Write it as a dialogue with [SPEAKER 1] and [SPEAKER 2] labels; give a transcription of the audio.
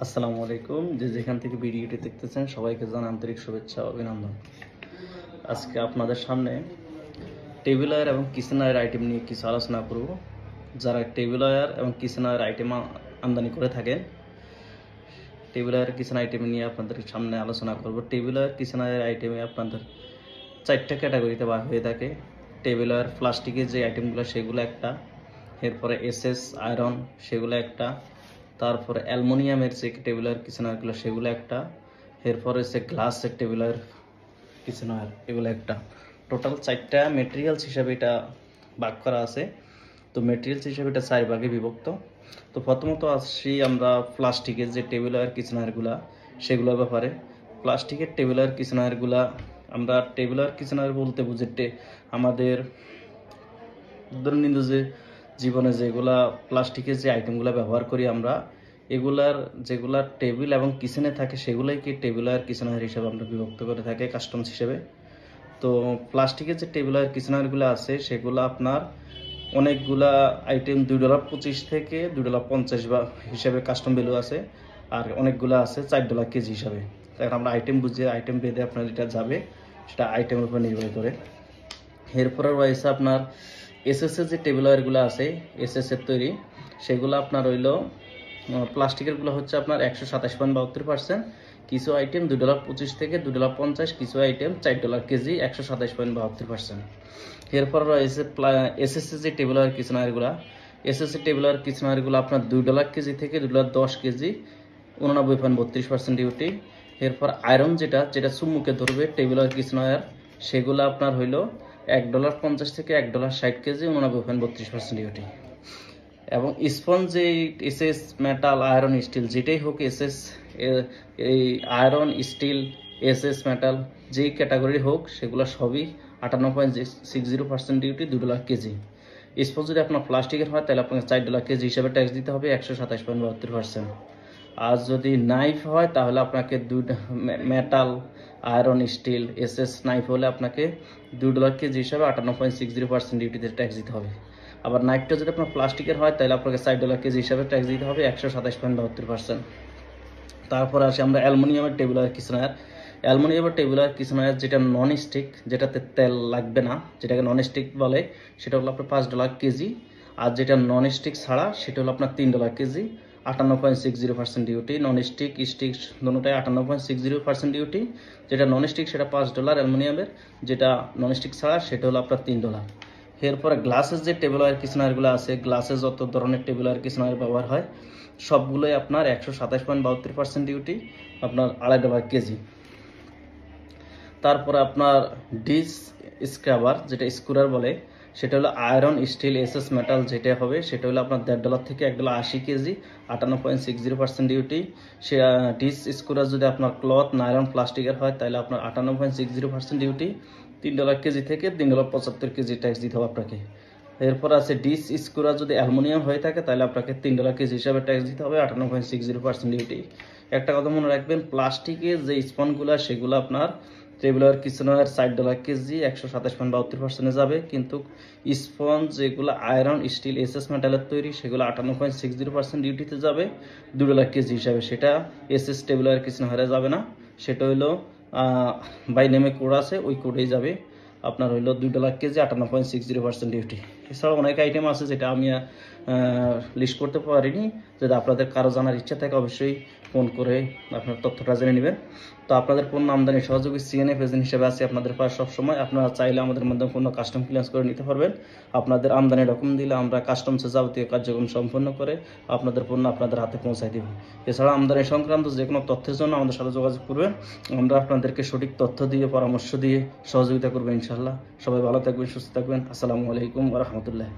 [SPEAKER 1] আসসালামু আলাইকুম। যেখান থেকে ভিডিওটি দেখতেছেন সবাইকে জানাই আন্তরিক শুভেচ্ছা ও অভিনন্দন। আজকে আপনাদের সামনে টেবিল ওয়্যার এবং কিচেন ওয়্যার আইটেম নিয়ে কিছু আলোচনা করব। যারা টেবিল ওয়্যার এবং কিচেন ওয়্যার আইটেম আমদানি করে থাকেন, টেবিল ওয়্যার কিচেন আইটেম নিয়ে আপনাদের সামনে আলোচনা করব। টেবিল ওয়্যার কিচেন ওয়্যার আইটেমে আপনাদের 4টা ক্যাটাগরিতে ভাগ হয়ে থাকে। টেবিল ওয়্যার প্লাস্টিকের যে আইটেমগুলো সেগুলো একটা, এরপরে এসএস আয়রন সেগুলো একটা, তারপরে অ্যালুমিনিয়ামের যে টেবিল ওয়্যার কিচেন ওয়্যারগুলো সেগুলো একটা, এরপরে হচ্ছে গ্লাসের টেবিল ওয়্যার কিচেন ওয়্যার এগুলো একটা। টোটাল 4টা মেটেরিয়ালস হিসাবে এটা ভাগ করা আছে। তো মেটেরিয়ালস হিসাবে এটা 4 ভাগে বিভক্ত। তো প্রথমত আসছি আমরা প্লাস্টিকের যে টেবিল ওয়্যার কিচেন ওয়্যারগুলো সেগুলোর ব্যাপারে। প্লাস্টিকের টেবিল ওয়্যার কিচেন ওয়্যারগুলো আমরা টেবিল ওয়্যার কিচেন ওয়্যার বলতে বুঝি আমাদের দৈনন্দিন যে জীবনে যেগুলা প্লাস্টিকের যে আইটেমগুলো ব্যবহার করি আমরা, এগুলার যেগুলা টেবিল এবং কিচেনে থাকে সেগুলাই কি টেবিল ওয়্যার কিচেন ওয়্যার হিসেবে আমরা বিভক্ত করে থাকি কাস্টমস হিসেবে। তো প্লাস্টিকের যে টেবিল ওয়্যার কিচেন ওয়্যারগুলো আছে সেগুলো আপনার অনেকগুলা আইটেম $2.25 থেকে $2.50 বা হিসাবে কাস্টম ভ্যালু আছে, আর অনেকগুলো আছে $4 কেজি হিসাবে। কারণ আমরা আইটেম বুঝে আইটেম বেঁধে আপনার যেটা যাবে সেটা আইটেমের উপর নির্ভর করে। এরপরে রয়েছে আপনার এসএস এর যে টেবিল ওয়্যারগুলো আছে এসএস এর তৈরি, সেগুলো আপনার হইল প্লাস্টিকেরগুলো হচ্ছে আপনার 127.72%, কিছু আইটেম $2.25 থেকে $2.50, কিছু আইটেম $4 কেজি 127.72%। এরপর রয়েছে এসএস এর যে টেবিল ওয়্যার কিচেন ওয়্যারগুলো, এসএস এর টেবিল ওয়্যার কিচেন ওয়্যারগুলো আপনার $2 কেজি থেকে $2.10 কেজি 89.32% ডিউটি। এরপর আয়রন যেটা চুমুকে ধরবে টেবিল ওয়্যার কিচেন ওয়্যার, সেগুলো আপনার হইল $1.50 থেকে $1.60 কেজি 89.32% ডিউটি। এবং স্পঞ্জ যে এসএস মেটাল আয়রন স্টিল যেটাই হোক, এসএস এই আয়রন স্টিল এসএস মেটাল যেই ক্যাটাগরি হোক সেগুলো সবই 58.60% ডিউটি $2 কেজি। স্পঞ্জ যদি আপনার প্লাস্টিকের হয় তাহলে আপনাকে $4 কেজি হিসাবে ট্যাক্স দিতে হবে 127.72%। আর যদি নাইফ হয় তাহলে আপনাকে metal iron steel SS knife হলে আপনাকে $2 কেজি হিসাবে 58.60% ডিউটিতে ট্যাক্স দিতে হবে। আবার নাইফটা যদি আপনার প্লাস্টিকের হয় তাহলে আপনাকে $4 কেজি হিসাবে ট্যাক্স দিতে হবে 127.72%। তারপর আসে আমরা অ্যালুমিনিয়ামের টেবিল ওয়্যার কিচেন ওয়্যার। অ্যালুমিনিয়ামের টেবিল ওয়্যার কিচেন ওয়্যার যেটা নন স্টিক, যেটাতে তেল লাগবে না, যেটাকে নন স্টিক বলে, সেটা হলো আপনার $5 কেজি। আর যেটা নন স্টিক ছাড়া সেটা হলো আপনার $3 kg 58.60% duty. Non stick stick দুটোটাই 58.60% ডিউটি। যেটা নন স্টিক সেটা $5 অ্যালুমিনিয়ামের, যেটা নন স্টিক ছাড়া সেটা হলো আপনার $3। এরপরে গ্লাসের যে টেবিল ওয়্যার কিচেন ওয়্যারগুলো আছে, গ্লাসে যত ধরনের টেবিল ওয়্যার কিচেন ওয়্যার ব্যবহার হয় সবগুলোই আপনার 127.72% ডিউটি, আপনার $2.5 কেজি। তারপরে আপনার ডিস স্ক্রাবার যেটা স্ক্রুয়ার বলে, সেটা হলো আয়রন স্টিল এসএস মেটাল যেটা হবে সেটা হলো আপনার $1.50 থেকে $1.80 কেজি 58.60% ডিউটি। সে ডিস স্ক্রুয়ার যদি আপনার ক্লথ নাইলন প্লাস্টিকের হয় তাহলে আপনার 58.60% ডিউটি, $3 কেজি থেকে $3.75 কেজি ট্যাক্স দিতে হবে আপনাকে। এরপর আছে ডিস স্ক্রুয়ার যদি অ্যালুমিনিয়াম হয়ে থাকে তাহলে আপনাকে $3 কেজি হিসাবে ট্যাক্স দিতে হবে 58.60% ডিউটি। একটা কথা মনে রাখবেন, প্লাস্টিকের যে স্পনগুলো সেগুলো আপনার tableware kitchenware $4 KG 127.72% যাবে, কিন্তু স্পঞ্জ যেগুলো আয়রন স্টিল এসএস মেটালের তৈরি সেগুলো 58.60% ডিউটিতে যাবে $2 কেজি হিসাবে, সেটা এসএস টেবিল ওয়্যার কিচেন ওয়্যারে যাবে না। সেটা হইলো বাই নেমে কোড আছে, ওই কোডেই যাবে আপনার হইলো $2 কেজি 58.60% ডিউটি। এছাড়াও অনেক আইটেম আছে যেটা আমি লিস্ট করতে পারিনি। যদি আপনাদের কারো জানার ইচ্ছা থাকে অবশ্যই ফোন করে আপনার তথ্যটা জেনে নেবেন। তো আপনাদের পণ্য আমদানি সহযোগী সিএনএফ এজেন্ট হিসেবে আছে আপনাদের পাশে সবসময়। আপনারা চাইলে আমাদের মাধ্যমে পণ্য কাস্টম ক্লিয়ারেন্স করে নিতে পারবেন। আপনাদের আমদানি ডকুমেন্ট দিলে আমরা কাস্টমসে যাবতীয় কার্যক্রম সম্পন্ন করে আপনাদের পণ্য আপনাদের হাতে পৌঁছায় দেব। এছাড়া আমদানি সংক্রান্ত যে কোনো তথ্যের জন্য আমাদের সাথে যোগাযোগ করবেন, আমরা আপনাদেরকে সঠিক তথ্য দিয়ে পরামর্শ দিয়ে সহযোগিতা করবেন ইনশাআল্লাহ। সবাই ভালো থাকবেন, সুস্থ থাকবেন। আসসালামু আলাইকুম ওয়া রাহমাতুল্লাহ।